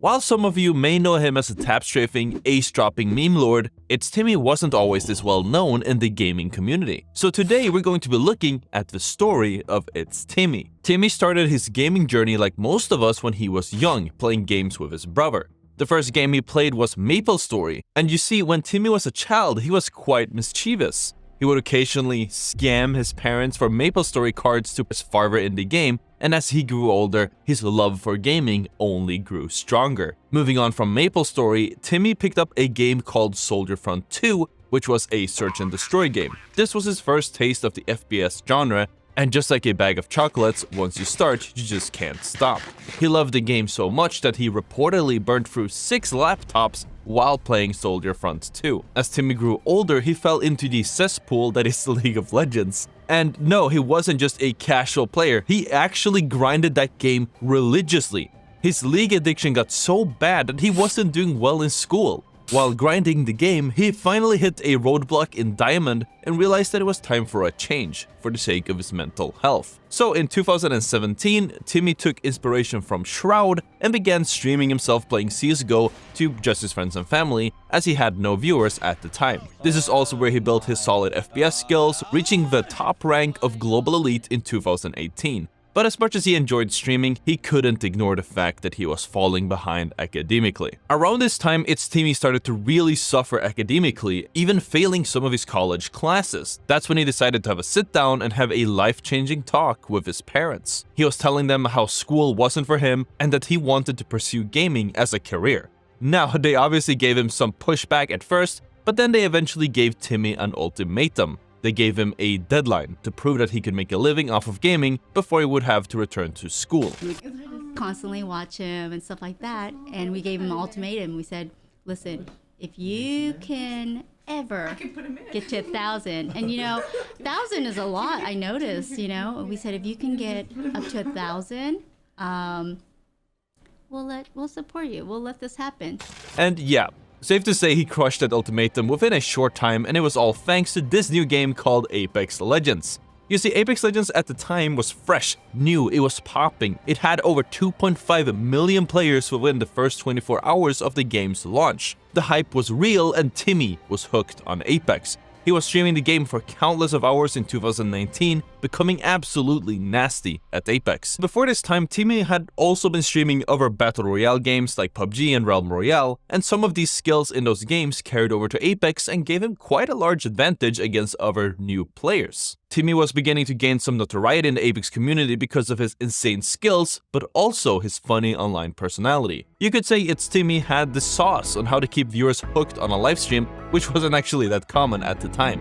While some of you may know him as a tap-strafing, ace-dropping meme lord, iitzTimmy wasn't always this well known in the gaming community. So today we're going to be looking at the story of iitzTimmy. Timmy started his gaming journey like most of us when he was young, playing games with his brother. The first game he played was MapleStory, and you see, when Timmy was a child, he was quite mischievous. He would occasionally scam his parents for MapleStory cards to press farther in the game, and as he grew older, his love for gaming only grew stronger. Moving on from MapleStory, Timmy picked up a game called Soldier Front 2, which was a search and destroy game. This was his first taste of the FPS genre, and just like a bag of chocolates, once you start, you just can't stop. He loved the game so much that he reportedly burned through 6 laptops while playing Soldier Front 2. As Timmy grew older, he fell into the cesspool that is League of Legends. And no, he wasn't just a casual player, he actually grinded that game religiously. His League addiction got so bad that he wasn't doing well in school. While grinding the game, he finally hit a roadblock in Diamond and realized that it was time for a change, for the sake of his mental health. So in 2017, Timmy took inspiration from Shroud and began streaming himself playing CSGO to just his friends and family, as he had no viewers at the time. This is also where he built his solid FPS skills, reaching the top rank of Global Elite in 2018. But as much as he enjoyed streaming, he couldn't ignore the fact that he was falling behind academically. Around this time, iitzTimmy started to really suffer academically, even failing some of his college classes. That's when he decided to have a sit down and have a life-changing talk with his parents. He was telling them how school wasn't for him and that he wanted to pursue gaming as a career. Now, they obviously gave him some pushback at first, but then they eventually gave Timmy an ultimatum. They gave him a deadline to prove that he could make a living off of gaming before he would have to return to school. We constantly watch him and stuff like that, and we gave him an ultimatum. We said, listen, if you can ever get to 1,000, and 1,000 is a lot, I noticed, we said, if you can get up to 1,000, we'll support you, we'll let this happen. And yeah, safe to say he crushed that ultimatum within a short time, and it was all thanks to this new game called Apex Legends. You see, Apex Legends at the time was fresh, new, it was popping. It had over 2.5 million players within the first 24 hours of the game's launch. The hype was real and Timmy was hooked on Apex. He was streaming the game for countless of hours in 2019, becoming absolutely nasty at Apex. Before this time, Timmy had also been streaming other Battle Royale games like PUBG and Realm Royale, and some of these skills in those games carried over to Apex and gave him quite a large advantage against other new players. Timmy was beginning to gain some notoriety in the Apex community because of his insane skills, but also his funny online personality. You could say iitzTimmy had the sauce on how to keep viewers hooked on a livestream, which wasn't actually that common at the time.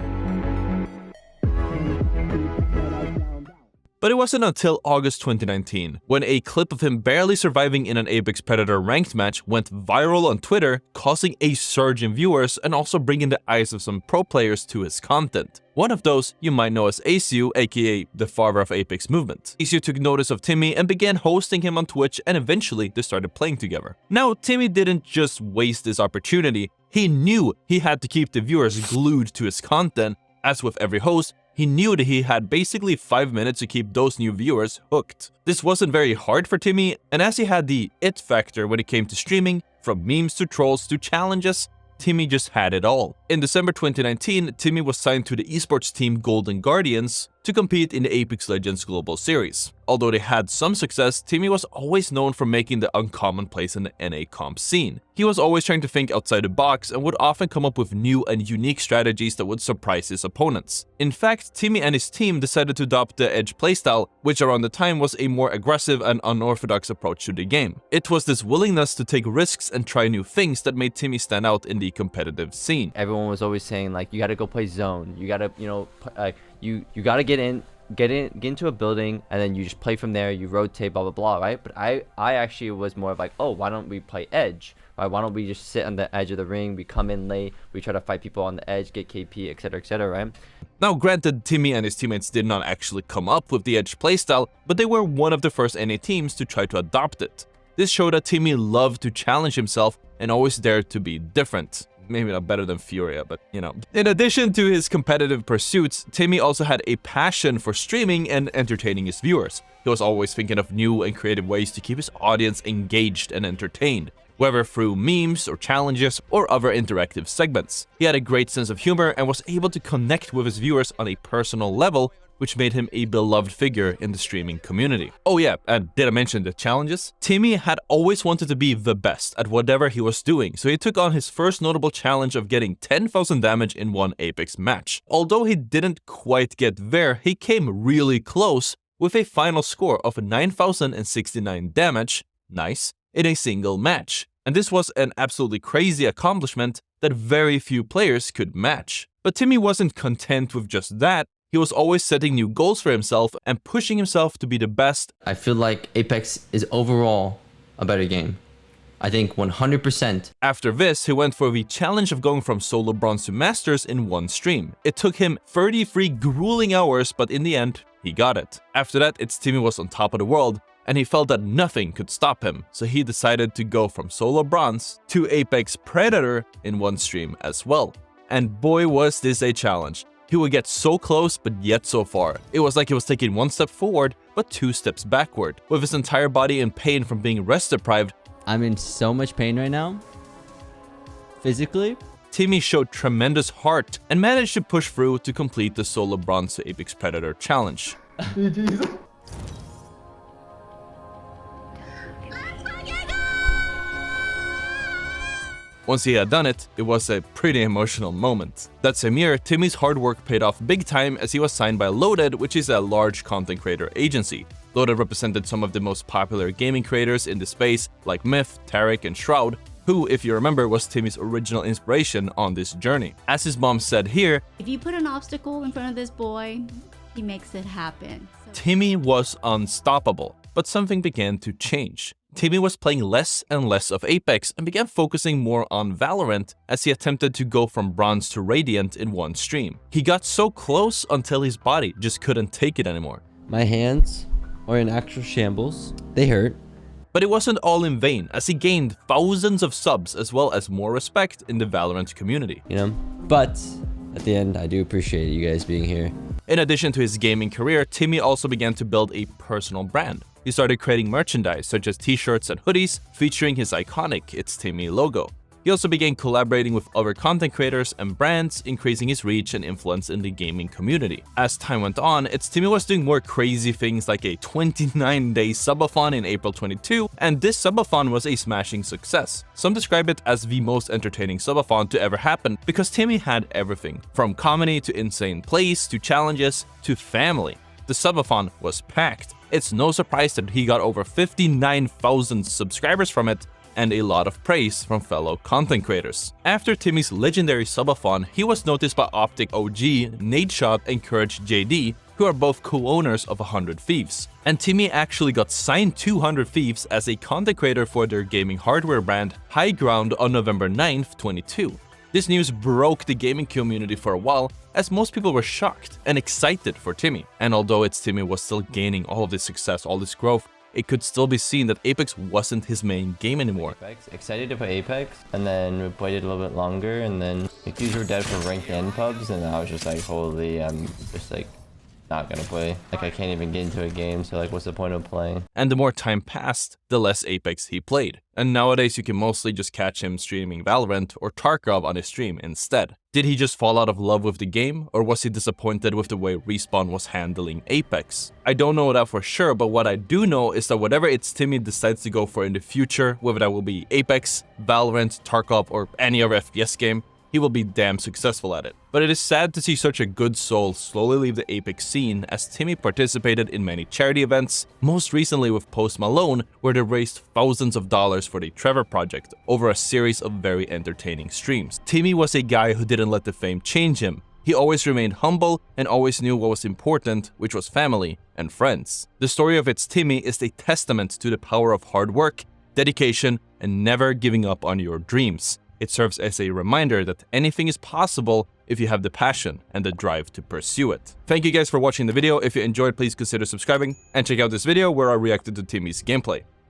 But it wasn't until August 2019, when a clip of him barely surviving in an Apex Predator ranked match went viral on Twitter, causing a surge in viewers and also bringing the eyes of some pro players to his content. One of those you might know as iitzTimmy, aka the father of Apex movement. iitzTimmy took notice of Timmy and began hosting him on Twitch, and eventually they started playing together. Now, Timmy didn't just waste this opportunity, he knew he had to keep the viewers glued to his content. As with every host, he knew that he had basically 5 minutes to keep those new viewers hooked. This wasn't very hard for Timmy, and as he had the it factor when it came to streaming, from memes to trolls to challenges, Timmy just had it all. In December 2019, Timmy was signed to the esports team Golden Guardians to compete in the Apex Legends Global Series. Although they had some success, Timmy was always known for making the uncommon plays in the NA comp scene. He was always trying to think outside the box and would often come up with new and unique strategies that would surprise his opponents. In fact, Timmy and his team decided to adopt the Edge playstyle, which around the time was a more aggressive and unorthodox approach to the game. It was this willingness to take risks and try new things that made Timmy stand out in the competitive scene. Everyone was always saying, like, you gotta go play zone, you gotta, you gotta get into a building, and then you just play from there, you rotate, blah blah blah, right? But I actually was more of like, oh, why don't we play edge, right? Why don't we just sit on the edge of the ring, we come in late, we try to fight people on the edge, get KP, etc, right? Now granted, Timmy and his teammates did not actually come up with the edge playstyle, but they were one of the first NA teams to try to adopt it. This showed that Timmy loved to challenge himself and always dared to be different. Maybe not better than Furia, but In addition to his competitive pursuits, Timmy also had a passion for streaming and entertaining his viewers. He was always thinking of new and creative ways to keep his audience engaged and entertained. whether through memes or challenges or other interactive segments. He had a great sense of humor and was able to connect with his viewers on a personal level, which made him a beloved figure in the streaming community. Oh yeah, and did I mention the challenges? Timmy had always wanted to be the best at whatever he was doing, so he took on his first notable challenge of getting 10,000 damage in one Apex match. Although he didn't quite get there, he came really close with a final score of 9,069 damage, nice, in a single match. And this was an absolutely crazy accomplishment that very few players could match. But Timmy wasn't content with just that. He was always setting new goals for himself and pushing himself to be the best. I feel like Apex is overall a better game. I think 100%. After this, he went for the challenge of going from solo bronze to masters in one stream. It took him 33 grueling hours, but in the end, he got it. After that, iitzTimmy was on top of the world, and he felt that nothing could stop him, so he decided to go from solo bronze to Apex Predator in one stream as well. And boy was this a challenge. He would get so close, but yet so far. It was like he was taking one step forward, but 2 steps backward. With his entire body in pain from being rest deprived, I'm in so much pain right now. Physically. Timmy showed tremendous heart and managed to push through to complete the solo bronze to Apex Predator challenge. Once he had done it, it was a pretty emotional moment. That same year, Timmy's hard work paid off big time as he was signed by Loaded, which is a large content creator agency. Loaded represented some of the most popular gaming creators in the space, like Myth, Tarek, and Shroud, who, if you remember, was Timmy's original inspiration on this journey. As his mom said here, If you put an obstacle in front of this boy, he makes it happen. So Timmy was unstoppable, but something began to change. Timmy was playing less and less of Apex and began focusing more on Valorant as he attempted to go from bronze to radiant in one stream. He got so close until his body just couldn't take it anymore. My hands are in actual shambles. They hurt. But it wasn't all in vain, as he gained thousands of subs as well as more respect in the Valorant community. You know? But at the end, I do appreciate you guys being here. In addition to his gaming career, Timmy also began to build a personal brand. He started creating merchandise such as t-shirts and hoodies featuring his iconic iitzTimmy logo. He also began collaborating with other content creators and brands, increasing his reach and influence in the gaming community. As time went on, iitzTimmy was doing more crazy things like a 29-day subathon in April 22, and this subathon was a smashing success. Some describe it as the most entertaining subathon to ever happen because Timmy had everything, from comedy to insane plays to challenges to family. The subathon was packed. It's no surprise that he got over 59,000 subscribers from it, and a lot of praise from fellow content creators. After Timmy's legendary subathon, he was noticed by Optic OG, Nadeshot, and Courage JD, who are both co-owners of 100 Thieves. And Timmy actually got signed to 100 Thieves as a content creator for their gaming hardware brand High Ground on November 9th, 22. This news broke the gaming community for a while, as most people were shocked and excited for Timmy. And although iitzTimmy was still gaining all of this success, all this growth, it could still be seen that Apex wasn't his main game anymore. Excited to play Apex, and then we played it a little bit longer, and then the queues were dead for ranked N pubs, and I was just like, holy, I'm just like not gonna play. Like, I can't even get into a game, so like, what's the point of playing? And the more time passed, the less Apex he played. And nowadays you can mostly just catch him streaming Valorant or Tarkov on his stream instead. Did he just fall out of love with the game, or was he disappointed with the way Respawn was handling Apex? I don't know that for sure, but what I do know is that whatever iitzTimmy decides to go for in the future, whether that will be Apex, Valorant, Tarkov, or any other FPS game, he will be damn successful at it. But it is sad to see such a good soul slowly leave the Apex scene, as Timmy participated in many charity events, most recently with Post Malone, where they raised thousands of dollars for the Trevor Project over a series of very entertaining streams. Timmy was a guy who didn't let the fame change him. He always remained humble and always knew what was important, which was family and friends. The story of iitzTimmy is a testament to the power of hard work, dedication, and never giving up on your dreams. It serves as a reminder that anything is possible if you have the passion and the drive to pursue it. Thank you guys for watching the video. If you enjoyed, please consider subscribing and check out this video where I reacted to Timmy's gameplay.